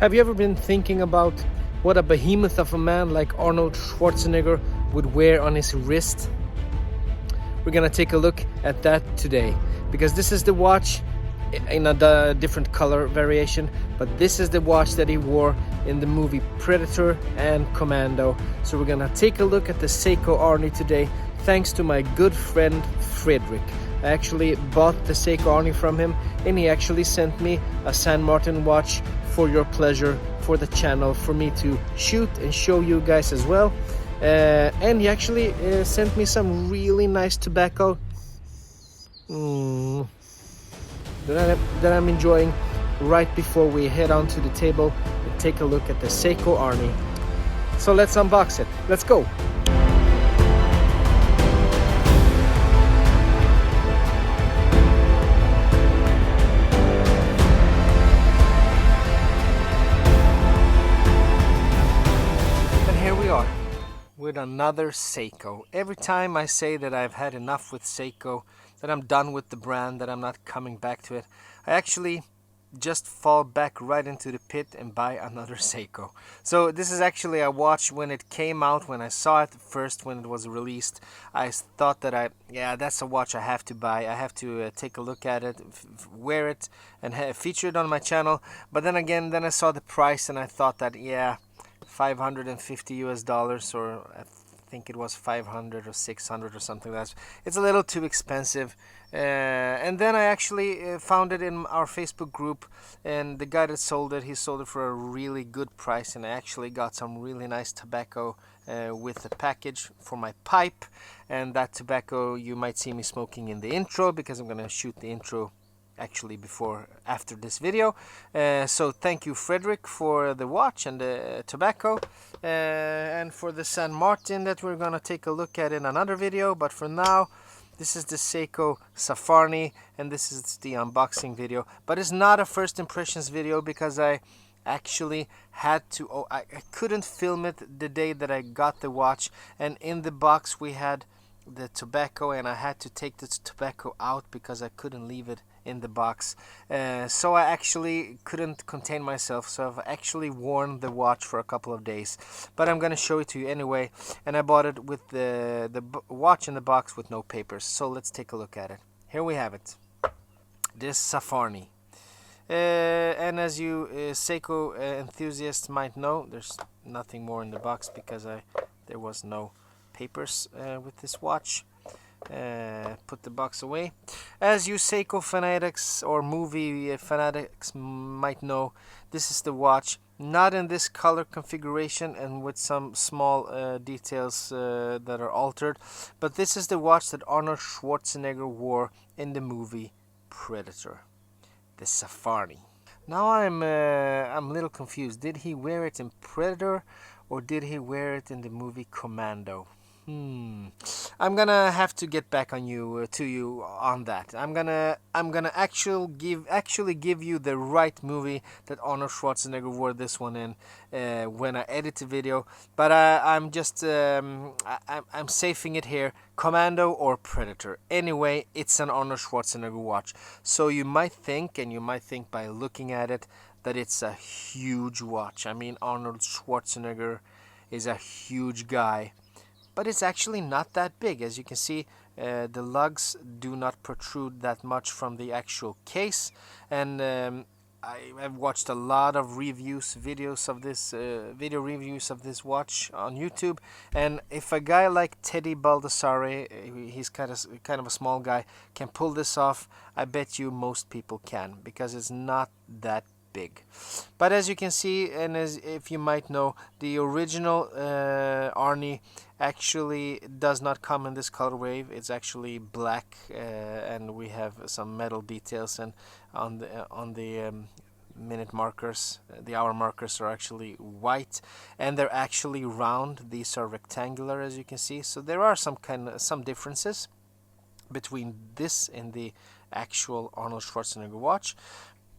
Have you ever been thinking about what a behemoth of a man like Arnold Schwarzenegger would wear on his wrist? We're gonna take a look at that today, because this is the watch in a different color variation, but this is the watch that he wore in the movie Predator and Commando. So we're gonna take a look at the Seiko Arnie today, thanks to my good friend Frederick. I actually bought the Seiko Arnie from him, and he actually sent me a San Martin watch for your pleasure, for the channel, for me to shoot and show you guys as well. And he actually sent me some really nice tobacco that I'm enjoying right before we head on to the table and take a look at the Seiko Arnie. So let's unbox it. Let's go. With another Seiko. Every time I say that I've had enough with Seiko, that I'm done with the brand, that I'm not coming back to it, I actually just fall back right into the pit and buy another Seiko. So this is actually a watch. When it came out, when I saw it first, when it was released, I thought that that's a watch I have to buy. I have to take a look at it, wear it, and feature it on my channel. But then again, then I saw the price and I thought that $550 or I think it was 500 or 600 or something like that. It's a little too expensive. And then I actually found it in our Facebook group, and the guy that sold it, he sold it for a really good price, and I actually got some really nice tobacco with the package for my pipe. And that tobacco you might see me smoking in the intro, because I'm gonna shoot the intro actually after this video. So thank you, Frederick, for the watch and the tobacco, and for the San Martin that we're gonna take a look at in another video. But for now, this is the Seiko Safari, and this is the unboxing video. But it's not a first impressions video, because I actually had to I couldn't film it the day that I got the watch, and in the box we had the tobacco, and I had to take the tobacco out because I couldn't leave it in the box. So I actually couldn't contain myself, so I've actually worn the watch for a couple of days, but I'm gonna show it to you anyway. And I bought it with the watch in the box with no papers. So let's take a look at it. Here we have it, this Safari. And as you Seiko enthusiasts might know, there's nothing more in the box, because there was no papers with this watch. Put the box away. As you Seiko fanatics or movie fanatics might know, this is the watch, not in this color configuration and with some small details that are altered, but this is the watch that Arnold Schwarzenegger wore in the movie Predator, the Safari. Now I'm a little confused. Did he wear it in Predator, or did he wear it in the movie Commando? I'm gonna have to get back on you on that. I'm gonna actually give you the right movie that Arnold Schwarzenegger wore this one in when I edit the video. But I'm just I'm safing it here, Commando or Predator. Anyway, it's an Arnold Schwarzenegger watch. So you might think by looking at it that it's a huge watch. I mean, Arnold Schwarzenegger is a huge guy. But it's actually not that big. As you can see, the lugs do not protrude that much from the actual case. And I've watched a lot of videos of this video reviews of this watch on YouTube. And if a guy like Teddy Baldassare, he's kind of a small guy, can pull this off, I bet you most people can, because it's not that big. But as you can see, and as if you might know, the original Arnie actually does not come in this colorway. It's actually black, and we have some metal details, and on the minute markers, the hour markers are actually white, and they're actually round. These are rectangular, as you can see. So there are some differences between this and the actual Arnold Schwarzenegger watch,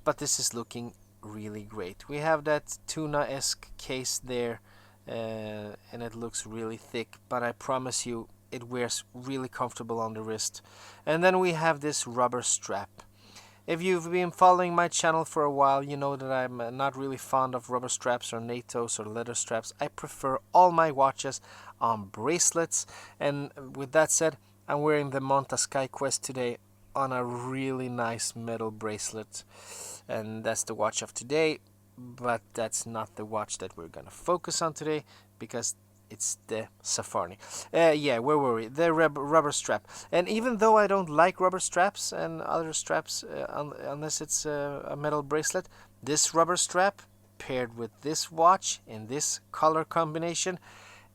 but this is looking really great. We have that tuna-esque case there, and it looks really thick, but I promise you it wears really comfortable on the wrist. And then we have this rubber strap. If you've been following my channel for a while, you know that I'm not really fond of rubber straps or NATOs or leather straps. I prefer all my watches on bracelets. And with that said, I'm wearing the Monta Sky Quest today on a really nice metal bracelet. And that's the watch of today. But that's not the watch that we're going to focus on today, because it's the Safari. Yeah, where were we? The rubber strap. And even though I don't like rubber straps and other straps, unless it's a metal bracelet, this rubber strap paired with this watch in this color combination,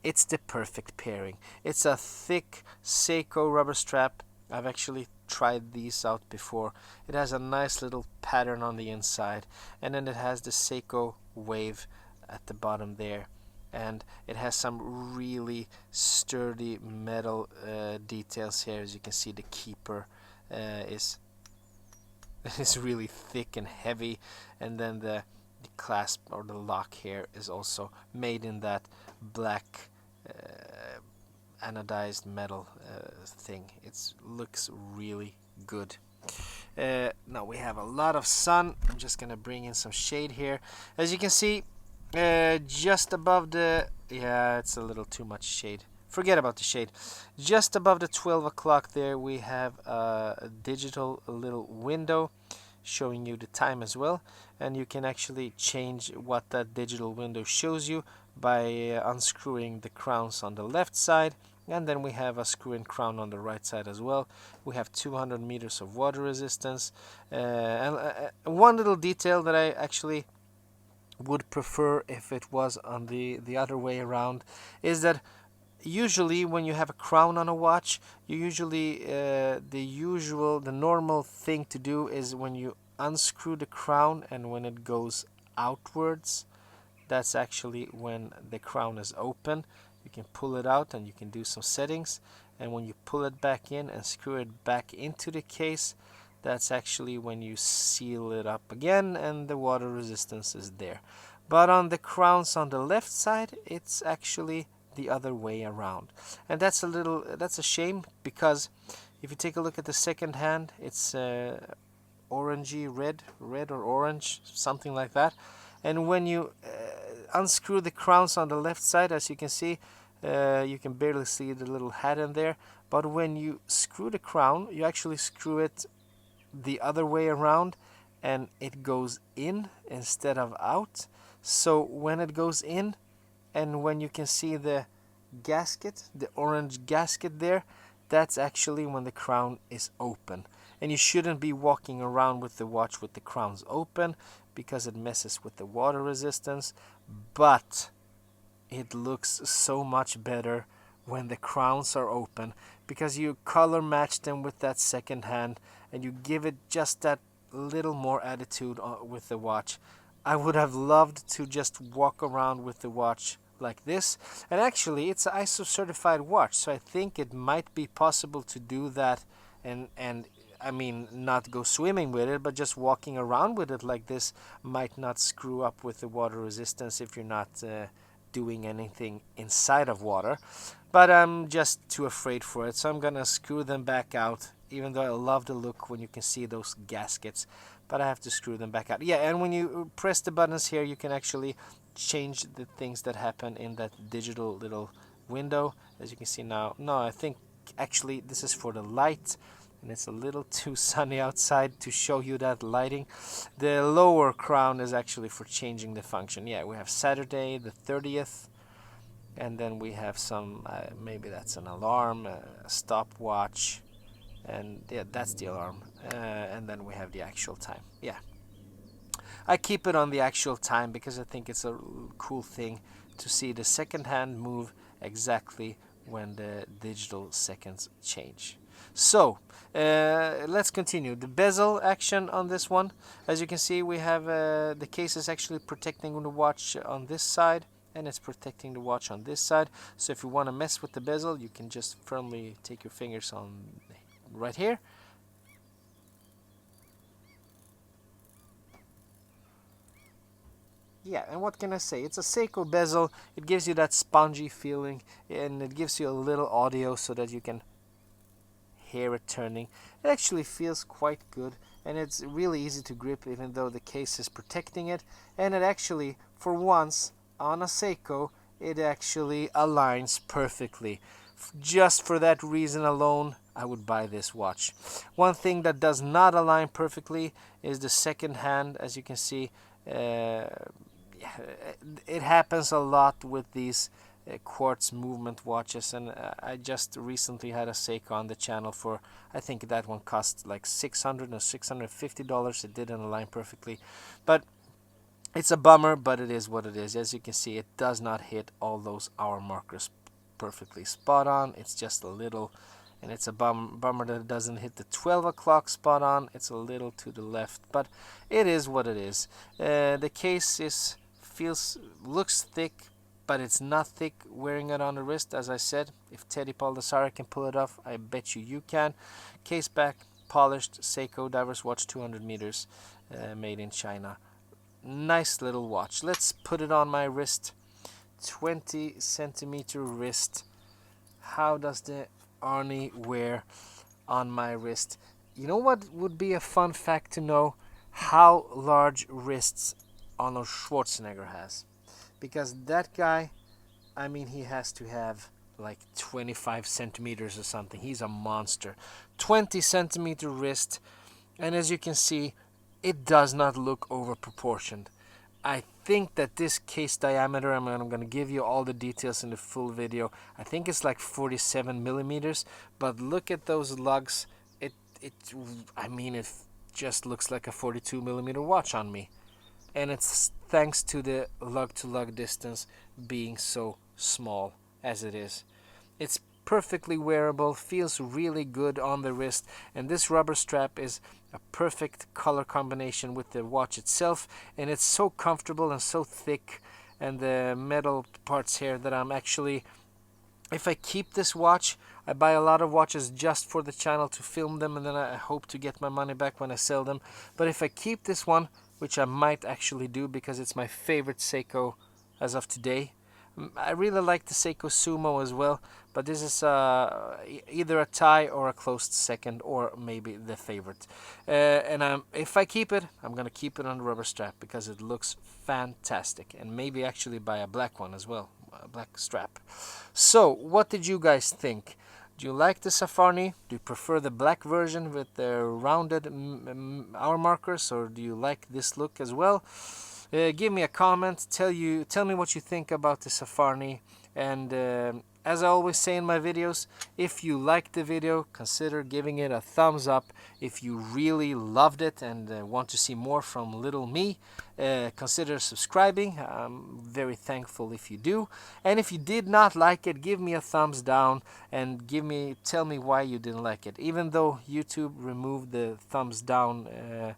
it's the perfect pairing. It's a thick Seiko rubber strap. I've actually tried these out before. It has a nice little pattern on the inside, and then it has the Seiko wave at the bottom there. And it has some really sturdy metal details here. As you can see, the keeper is is really thick and heavy, and then the clasp or the lock here is also made in that black anodized metal thing. It looks really good. Now we have a lot of sun. I'm just gonna bring in some shade here. As you can see, just above the, yeah, it's a little too much shade. Forget about the shade. Just above the 12 o'clock there, we have a digital little window showing you the time as well. And you can actually change what that digital window shows you by unscrewing the crowns on the left side. And then we have a screw-in crown on the right side as well. We have 200 meters of water resistance. And one little detail that I actually would prefer if it was on the other way around is that usually when you have a crown on a watch, you usually the normal thing to do is when you unscrew the crown and when it goes outwards, that's actually when the crown is open. You can pull it out and you can do some settings, and when you pull it back in and screw it back into the case, that's actually when you seal it up again and the water resistance is there. But on the crowns on the left side, it's actually the other way around. And that's a shame, because if you take a look at the second hand, it's orangey red or orange, something like that. And when you unscrew the crowns on the left side, as you can see, you can barely see the little hat in there. But when you screw the crown, you actually screw it the other way around, and it goes in instead of out. So when it goes in, and when you can see the gasket, the orange gasket there, that's actually when the crown is open. And you shouldn't be walking around with the watch with the crowns open, because it messes with the water resistance. But it looks so much better when the crowns are open, because you color match them with that second hand and you give it just that little more attitude with the watch. I would have loved to just walk around with the watch like this, and actually it's an ISO certified watch, so I think it might be possible to do that, and I mean, not go swimming with it, but just walking around with it like this might not screw up with the water resistance if you're not doing anything inside of water. But I'm just too afraid for it, so I'm gonna screw them back out, even though I love the look when you can see those gaskets. But I have to screw them back out. Yeah, and when you press the buttons here, you can actually change the things that happen in that digital little window. As you can see now, no, I think actually this is for the light, and it's a little too sunny outside to show you that lighting. The lower crown is actually for changing the function. Yeah, we have Saturday the 30th, and then we have some, maybe that's an alarm, a stopwatch, and yeah, that's the alarm. And then we have the actual time. Yeah, I keep it on the actual time because I think it's a cool thing to see the second hand move exactly when the digital seconds change. So let's continue. The bezel action on this one, as you can see, we have the case is actually protecting the watch on this side, and it's protecting the watch on this side. So if you want to mess with the bezel, you can just firmly take your fingers on right here. Yeah, and what can I say? It's a Seiko bezel. It gives you that spongy feeling, and it gives you a little audio so that you can hear it turning. It actually feels quite good, and it's really easy to grip even though the case is protecting it. And it actually, for once on a Seiko, it actually aligns perfectly. Just for that reason alone, I would buy this watch. One thing that does not align perfectly is the second hand. As you can see, it happens a lot with these quartz movement watches, and I just recently had a Seiko on the channel for, I think that one cost like $600 or $650. It didn't align perfectly, but it's a bummer, but it is what it is. As you can see, it does not hit all those hour markers perfectly spot on. It's just a little, and it's a bummer that it doesn't hit the 12 o'clock spot on. It's a little to the left, but it is what it is. The case looks thick, but it's not thick wearing it on the wrist. As I said, if Teddy Baldessari can pull it off, I bet you can. Case back, polished, Seiko Divers Watch 200 meters, made in China. Nice little watch. Let's put it on my wrist. 20 centimeter wrist. How does the Arnie wear on my wrist? You know what would be a fun fact to know? How large wrists Arnold Schwarzenegger has. Because that guy, I mean, he has to have like 25 centimeters or something. He's a monster. 20 centimeter wrist. And as you can see, it does not look over proportioned. I think that this case diameter, I'm going to give you all the details in the full video. I think it's like 47 millimeters, but look at those lugs. I mean, it just looks like a 42 millimeter watch on me. And it's thanks to the lug-to-lug distance being so small as it is. It's perfectly wearable, feels really good on the wrist, and this rubber strap is a perfect color combination with the watch itself, and it's so comfortable and so thick, and the metal parts here that I'm actually, if I keep this watch, I buy a lot of watches just for the channel to film them, and then I hope to get my money back when I sell them. But if I keep this one, which I might actually do because it's my favorite Seiko as of today. I really like the Seiko Sumo as well, but this is either a tie or a close second, or maybe the favorite. And if I keep it, I'm going to keep it on the rubber strap because it looks fantastic, and maybe actually buy a black one as well, a black strap. So, what did you guys think? Do you like the Safarni? Do you prefer the black version with the rounded hour markers, or do you like this look as well? Give me a comment. Tell me what you think about the Safarni. And as I always say in my videos, if you liked the video, consider giving it a thumbs up. If you really loved it and want to see more from little me, consider subscribing. I'm very thankful if you do. And if you did not like it, give me a thumbs down and tell me why you didn't like it. Even though YouTube removed the thumbs down,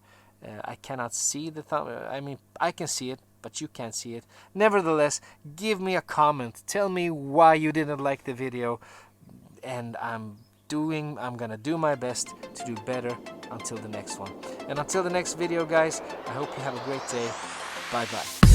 I cannot see the thumb. I mean, I can see it, but you can't see it. Nevertheless, give me a comment. Tell me why you didn't like the video, and I'm gonna do my best to do better until the next one. And until the next video, guys, I hope you have a great day. Bye bye.